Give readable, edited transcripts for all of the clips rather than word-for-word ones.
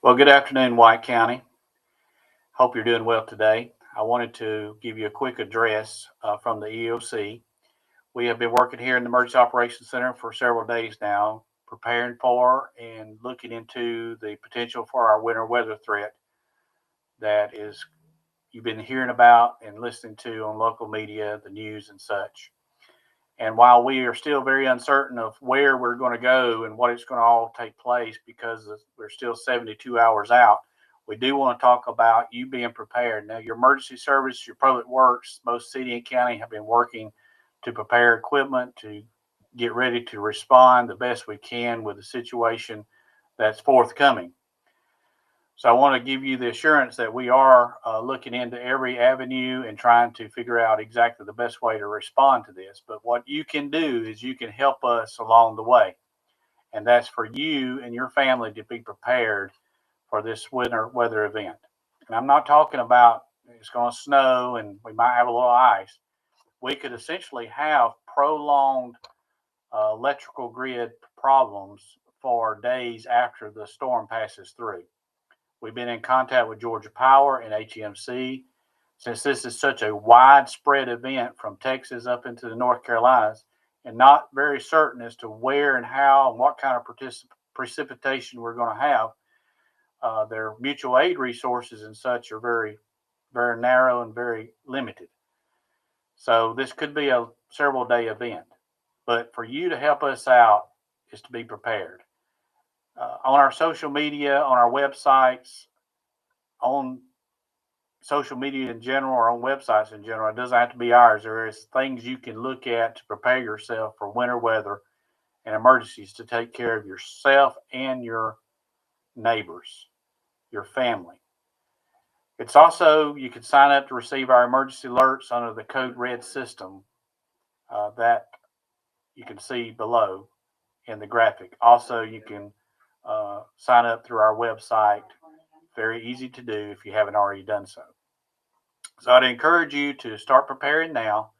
Well, good afternoon, White County. Hope you're doing well today. I wanted to give you a quick address from the EOC. We have been working here in the Emergency Operations Center for several days now, preparing for and looking into the potential for our winter weather threat that is you've been hearing about and listening to on local media, the news, and such. And while we are still very uncertain of where we're going to go and what it's going to all take place because we're still 72 hours out, we do want to talk about you being prepared. Now, your emergency service, your public works, both city and county have been working to prepare equipment to get ready to respond the best we can with the situation that's forthcoming. So I want to give you the assurance that we are looking into every avenue and trying to figure out exactly the best way to respond to this. But what you can do is you can help us along the way. And that's for you and your family to be prepared for this winter weather event. And I'm not talking about it's going to snow and we might have a little ice. We could essentially have prolonged electrical grid problems for days after the storm passes through. We've been in contact with Georgia Power and HEMC. Since this is such a widespread event from Texas up into the North Carolinas and not very certain as to where and how and what kind of precipitation we're going to have, their mutual aid resources and such are very, very narrow and very limited. So this could be a several day event. But for you to help us out is to be prepared. On our social media, on our websites, on social media in general, or on websites in general, it doesn't have to be ours. There is things you can look at to prepare yourself for winter weather and emergencies to take care of yourself and your neighbors, your family. It's also, you can sign up to receive our emergency alerts under the Code Red system that you can see below in the graphic. Also, you can sign up through our website. Very easy to do if you haven't already done so. So I'd encourage you to start preparing now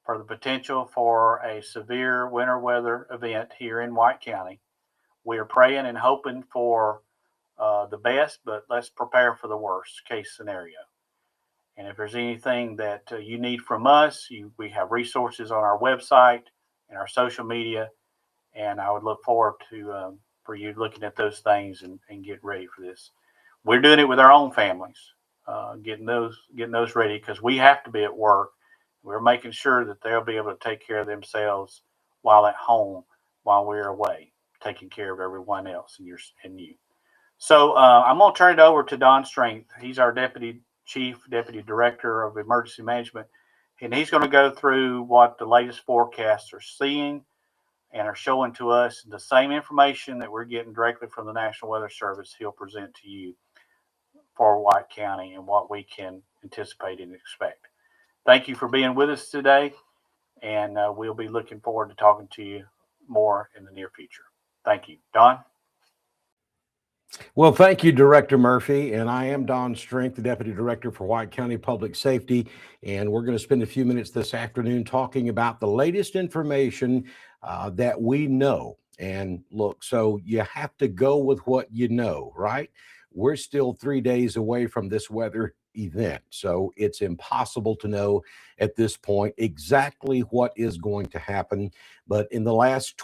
for the potential for a severe winter weather event here in White County. We are praying and hoping for the best, but let's prepare for the worst case scenario. And if there's anything that you need from us, we have resources on our website and our social media, and I would look forward to for you looking at those things and get ready for this. We're doing it with our own families, getting those ready because we have to be at work. We're making sure that they'll be able to take care of themselves while at home, while we're away, taking care of everyone else and you. So I'm going to turn it over to Don Strength. He's our Deputy Director of Emergency Management, and he's going to go through what the latest forecasts are seeing and are showing to us. The same information that we're getting directly from the National Weather Service, he'll present to you for White County and what we can anticipate and expect. Thank you for being with us today, and we'll be looking forward to talking to you more in the near future. Thank you. Don? Well, thank you, Director Murphy. And I am Don Strength, the Deputy Director for White County Public Safety. And we're going to spend a few minutes this afternoon talking about the latest information that we know. And look, so you have to go with what you know, right? We're still 3 days away from this weather event. So it's impossible to know at this point exactly what is going to happen. But in the last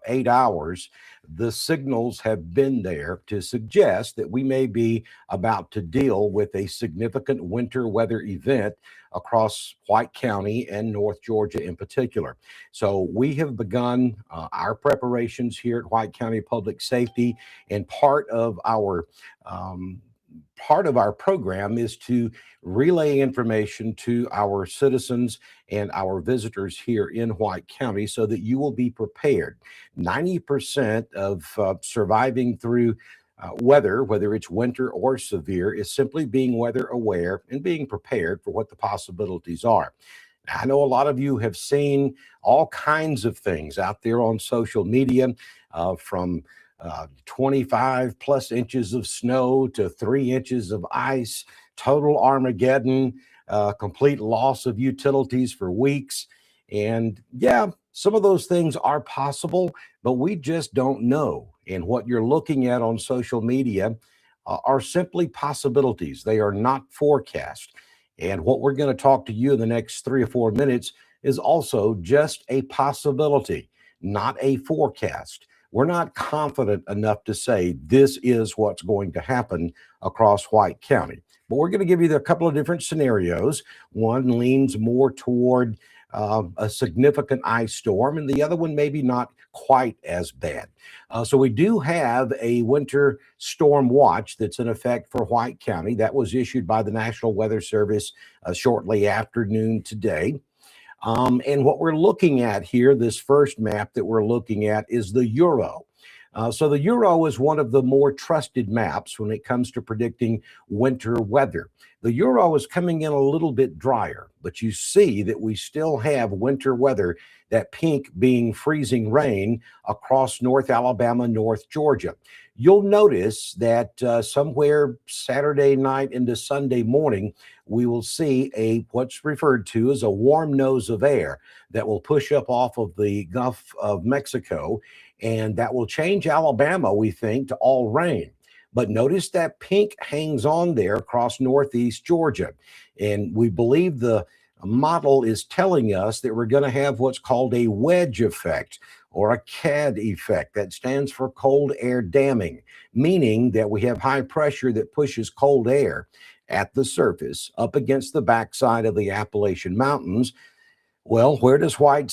8 hours, the signals have been there to suggest that we may be about to deal with a significant winter weather event across White County and North Georgia in particular. So we have begun our preparations here at White County Public Safety, and part of our program is to relay information to our citizens and our visitors here in White County so that you will be prepared. 90% of surviving through weather, whether it's winter or severe, is simply being weather aware and being prepared for what the possibilities are. I know a lot of you have seen all kinds of things out there on social media, from 25 plus inches of snow to 3 inches of ice, total Armageddon, complete loss of utilities for weeks. And yeah, Some of those things are possible, but we just don't know. And what you're looking at on social media are simply possibilities. They are not forecast. And what we're going to talk to you in the next 3 or 4 minutes is also just a possibility, not a forecast. We're not confident enough to say this is what's going to happen across White County. But we're going to give you a couple of different scenarios. One leans more toward a significant ice storm, and the other one maybe not quite as bad. So we do have a winter storm watch that's in effect for White County. That was issued by the National Weather Service shortly after noon today. And what we're looking at here, this first map that we're looking at, is the Euro. So the Euro is one of the more trusted maps when it comes to predicting winter weather. The Euro is coming in a little bit drier, but you see that we still have winter weather, that pink being freezing rain across North Alabama, North Georgia. You'll notice that somewhere Saturday night into Sunday morning, we will see what's referred to as a warm nose of air that will push up off of the Gulf of Mexico, and that will change Alabama, we think, to all rain. But notice that pink hangs on there across northeast Georgia. And we believe the model is telling us that we're going to have what's called a wedge effect, or a CAD effect. That stands for cold air damming, meaning that we have high pressure that pushes cold air at the surface up against the backside of the Appalachian Mountains. Well, where does White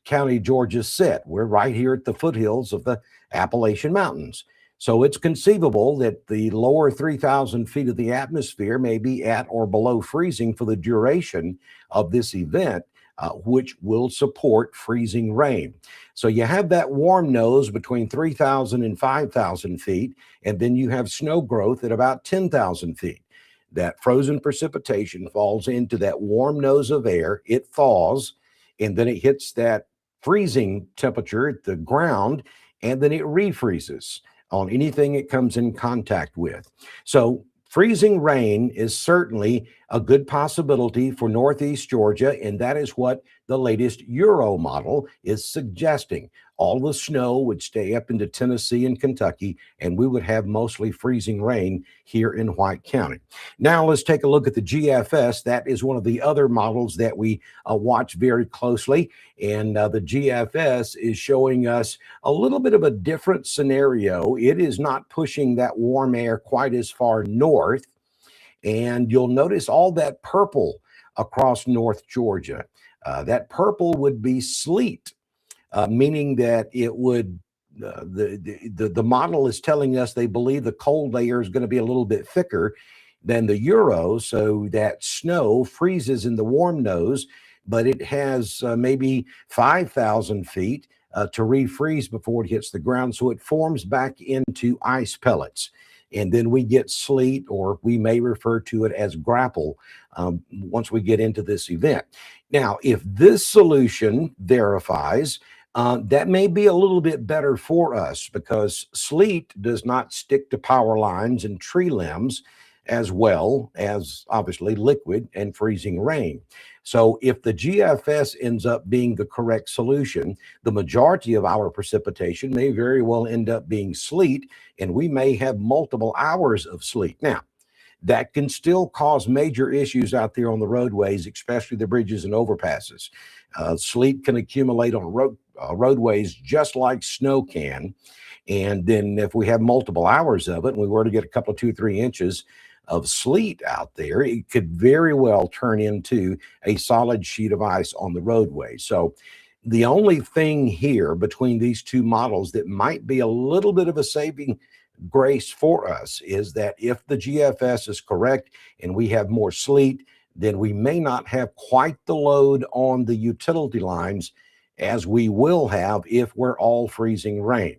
County, Georgia sit? We're right here at the foothills of the Appalachian Mountains. So it's conceivable that the lower 3,000 feet of the atmosphere may be at or below freezing for the duration of this event, which will support freezing rain. So you have that warm nose between 3,000 and 5,000 feet, and then you have snow growth at about 10,000 feet. That frozen precipitation falls into that warm nose of air, it thaws, and then it hits that freezing temperature at the ground, and then it refreezes on anything it comes in contact with. So freezing rain is certainly a good possibility for northeast Georgia, and that is what the latest Euro model is suggesting. All the snow would stay up into Tennessee and Kentucky, and we would have mostly freezing rain here in White County. Now let's take a look at the GFS. That is one of the other models that we watch very closely, and the GFS is showing us a little bit of a different scenario. It is not pushing that warm air quite as far north, and you'll notice all that purple across North Georgia. That purple would be sleet, meaning that it would, the model is telling us they believe the cold layer is going to be a little bit thicker than the Euro, so that snow freezes in the warm nose, but it has maybe 5,000 feet to refreeze before it hits the ground, so it forms back into ice pellets. And then we get sleet, or we may refer to it as grapple, once we get into this event. Now, if this solution verifies, that may be a little bit better for us, because sleet does not stick to power lines and tree limbs as well as obviously liquid and freezing rain. So if the GFS ends up being the correct solution, the majority of our precipitation may very well end up being sleet, and we may have multiple hours of sleet. Now, that can still cause major issues out there on the roadways, especially the bridges and overpasses. Sleet can accumulate on roadways just like snow can. And then if we have multiple hours of it, and we were to get a couple of 2-3 inches of sleet out there, it could very well turn into a solid sheet of ice on the roadway. So the only thing here between these two models that might be a little bit of a saving grace for us is that if the GFS is correct and we have more sleet, then we may not have quite the load on the utility lines as we will have if we're all freezing rain.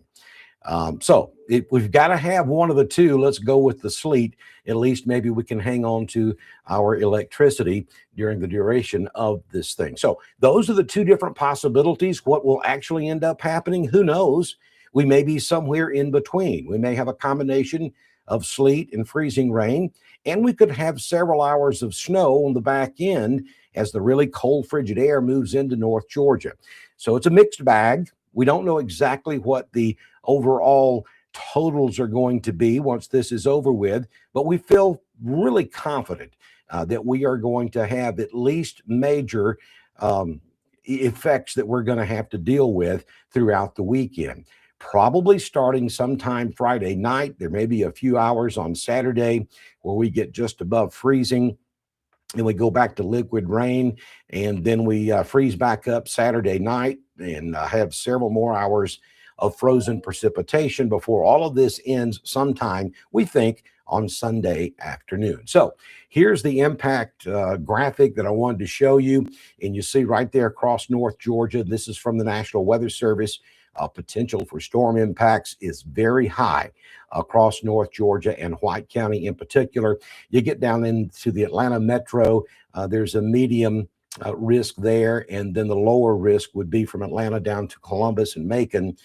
So we've got to have one of the two. Let's go with the sleet. At least maybe we can hang on to our electricity during the duration of this thing. So those are the two different possibilities. What will actually end up happening, who knows? We may be somewhere in between. We may have a combination of sleet and freezing rain, and we could have several hours of snow on the back end, as the really cold, frigid air moves into North Georgia. So it's a mixed bag. We don't know exactly what the overall totals are going to be once this is over with, but we feel really confident that we are going to have at least major effects that we're going to have to deal with throughout the weekend. Probably starting sometime Friday night. There may be a few hours on Saturday where we get just above freezing. And we go back to liquid rain, and then we freeze back up Saturday night and have several more hours of frozen precipitation before all of this ends sometime, we think, on Sunday afternoon. So here's the impact graphic that I wanted to show you. And you see right there across North Georgia, this is from the National Weather Service. Potential for storm impacts is very high across North Georgia and White County in particular. You get down into the Atlanta metro, there's a medium risk there, and then the lower risk would be from Atlanta down to Columbus and Macon,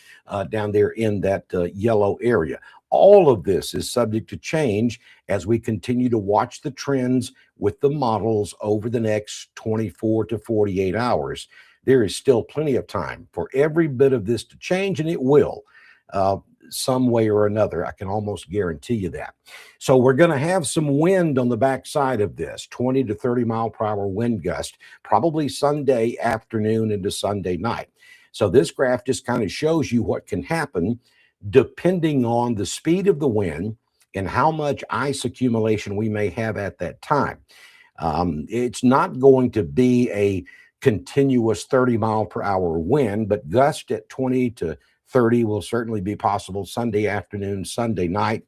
down there in that yellow area. All of this is subject to change as we continue to watch the trends with the models over the next 24 to 48 hours. There is still plenty of time for every bit of this to change, and it will some way or another. I can almost guarantee you that. So we're going to have some wind on the backside of this, 20 to 30 mile per hour wind gust, probably Sunday afternoon into Sunday night. So this graph just kind of shows you what can happen depending on the speed of the wind and how much ice accumulation we may have at that time. It's not going to be a continuous 30 mile per hour wind, but gust at 20 to 30 will certainly be possible Sunday afternoon, Sunday night.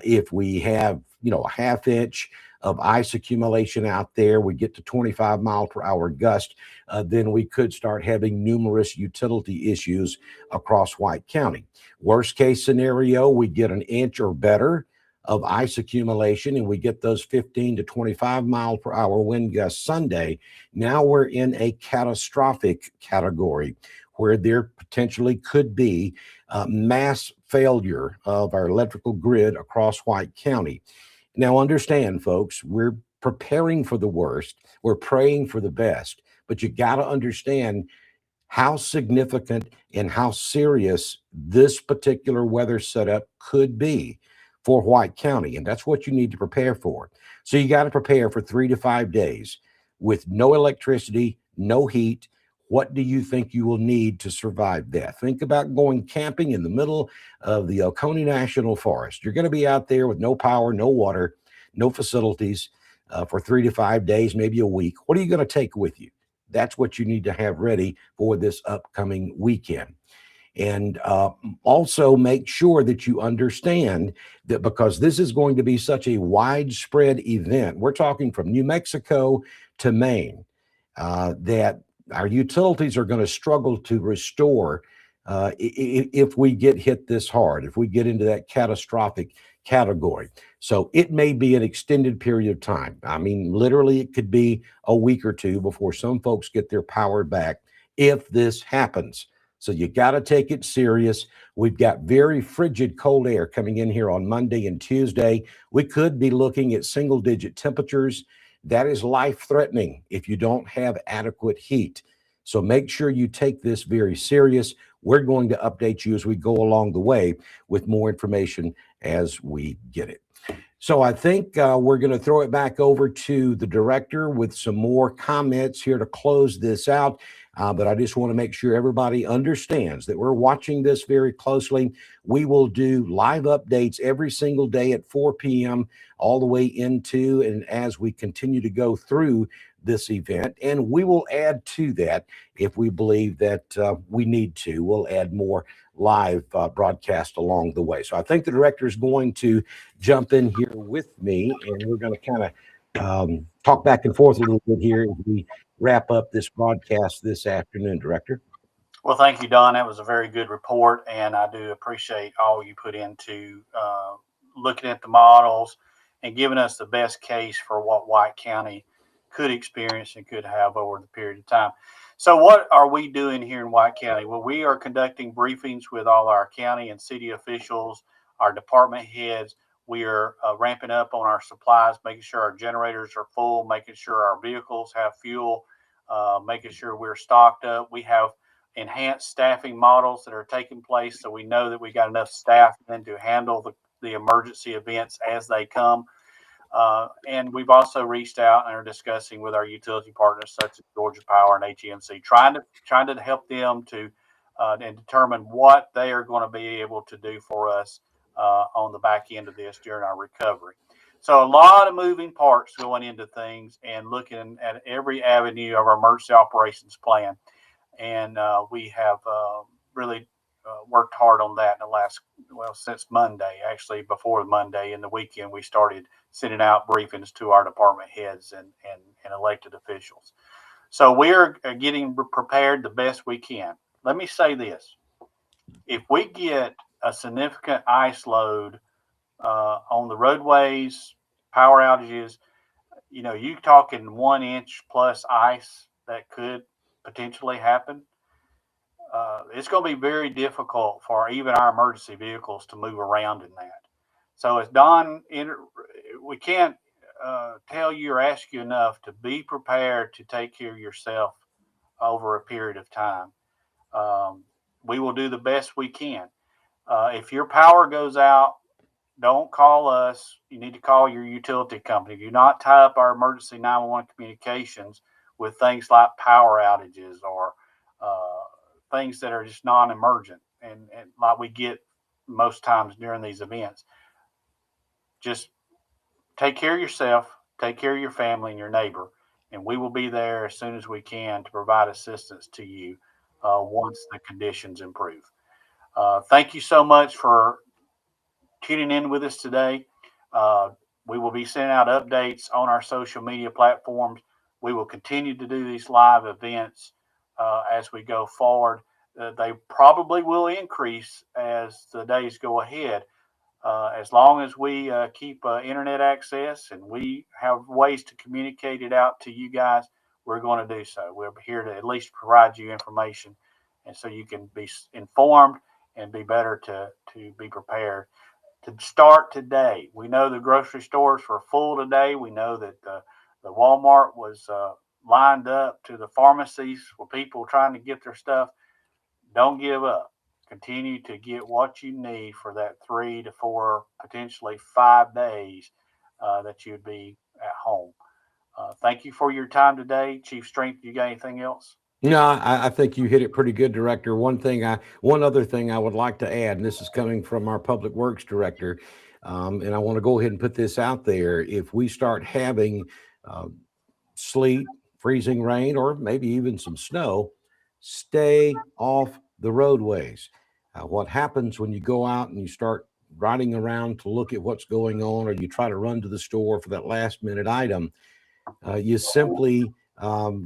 If we have, a half inch of ice accumulation out there, we get to 25 mile per hour gust, then we could start having numerous utility issues across White County. Worst case scenario, we get an inch or better of ice accumulation and we get those 15 to 25 mile per hour wind gusts Sunday. Now we're in a catastrophic category where there potentially could be mass failure of our electrical grid across White County. Now understand, folks, we're preparing for the worst. We're praying for the best, but you got to understand how significant and how serious this particular weather setup could be for White County. And that's what you need to prepare for. So you got to prepare for 3 to 5 days with no electricity, no heat. What do you think you will need to survive that? Think about going camping in the middle of the Oconee National Forest. You're going to be out there with no power, no water, no facilities for 3 to 5 days, maybe a week. What are you going to take with you? That's what you need to have ready for this upcoming weekend. And also make sure that you understand that because this is going to be such a widespread event, we're talking from New Mexico to Maine, that our utilities are going to struggle to restore if we get hit this hard, if we get into that catastrophic category. So it may be an extended period of time. I mean, literally, it could be a week or two before some folks get their power back if this happens. So you got to take it serious. We've got very frigid cold air coming in here on Monday and Tuesday. We could be looking at single-digit temperatures. That is life-threatening if you don't have adequate heat. So make sure you take this very serious. We're going to update you as we go along the way with more information as we get it. So I think we're going to throw it back over to the director with some more comments here to close this out. But I just want to make sure everybody understands that we're watching this very closely. We will do live updates every single day at 4 p.m. all the way into and as we continue to go through this event. And we will add to that if we believe that we need to. We'll add more live broadcast along the way. So I think the director is going to jump in here with me, and we're going to kind of talk back and forth a little bit here as we wrap up this broadcast this afternoon, Director. Well, thank you, Don. That was a very good report, and I do appreciate all you put into looking at the models and giving us the best case for what White County could experience and could have over the period of time. So what are we doing here in White County? Well, we are conducting briefings with all our county and city officials, our department heads. We are ramping up on our supplies, making sure our generators are full, making sure our vehicles have fuel, making sure we're stocked up. We have enhanced staffing models that are taking place, so we know that we got enough staff then to handle the emergency events as they come. And we've also reached out and are discussing with our utility partners such as Georgia Power and HEMC, trying to help them to and determine what they are going to be able to do for us on the back end of this during our recovery. So a lot of moving parts going into things and looking at every avenue of our emergency operations plan. And we have really worked hard on that in the last, since Monday. Actually, before Monday and the weekend, we started sending out briefings to our department heads and elected officials. So we are getting prepared the best we can. Let me say this. If we get a significant ice load on the roadways, power outages, you talking 1 inch plus ice that could potentially happen. It's going to be very difficult for even our emergency vehicles to move around in that. So as Don, we can't tell you or ask you enough to be prepared to take care of yourself over a period of time. We will do the best we can. If your power goes out, don't call us. You need to call your utility company. Do not tie up our emergency 911 communications with things like power outages or things that are just non-emergent and like we get most times during these events. Just take care of yourself, take care of your family and your neighbor, and we will be there as soon as we can to provide assistance to you once the conditions improve. Thank you so much for tuning in with us today. We will be sending out updates on our social media platforms. We will continue to do these live events as we go forward. They probably will increase as the days go ahead. As long as we keep internet access and we have ways to communicate it out to you guys, we're going to do so. We're here to at least provide you information, and so you can be informed and be better to be prepared. To start today, we know the grocery stores were full today. We know that the Walmart was lined up to the pharmacies for people trying to get their stuff. Don't give up. Continue to get what you need for that 3 to 4, potentially 5 days that you'd be at home. Thank you for your time today. Chief Strength, you got anything else? No, I think you hit it pretty good, Director. One other thing I would like to add, and this is coming from our Public Works Director, and I want to go ahead and put this out there. If we start having sleet, freezing rain, or maybe even some snow, stay off the roadways. What happens when you go out and you start riding around to look at what's going on, or you try to run to the store for that last minute item, you simply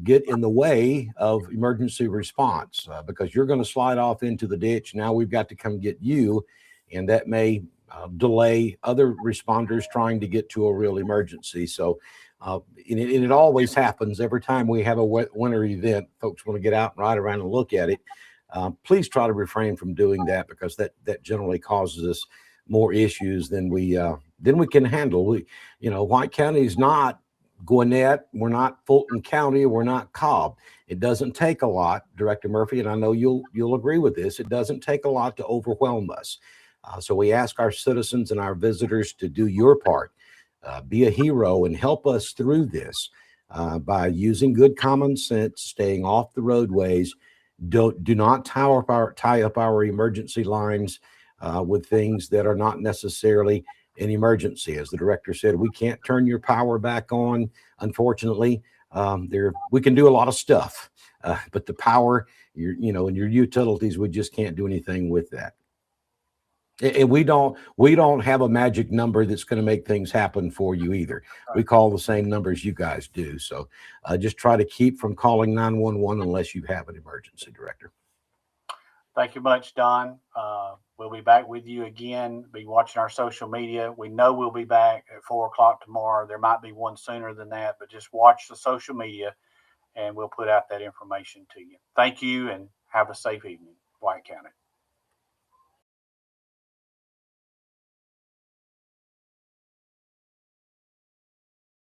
get in the way of emergency response because you're going to slide off into the ditch. Now we've got to come get you, and that may delay other responders trying to get to a real emergency. So and it always happens every time we have a winter event. Folks want to get out and ride around and look at it. Please try to refrain from doing that, because that generally causes us more issues than we can handle. White County is not Gwinnett, we're not Fulton County, we're not Cobb. It doesn't take a lot, Director Murphy, and I know you'll agree with this. It doesn't take a lot to overwhelm us. So we ask our citizens and our visitors to do your part. Be a hero and help us through this by using good common sense, staying off the roadways. Do not tie up our emergency lines with things that are not necessarily an emergency. As the director said, we can't turn your power back on. Unfortunately, we can do a lot of stuff, but the power, and your utilities, we just can't do anything with that. And we don't have a magic number that's going to make things happen for you either. We call the same numbers you guys do. So just try to keep from calling 911 unless you have an emergency, Director. Thank you much, Don. We'll be back with you again. Be watching our social media. We know we'll be back at 4 o'clock tomorrow. There might be one sooner than that, but just watch the social media and we'll put out that information to you. Thank you and have a safe evening, White County.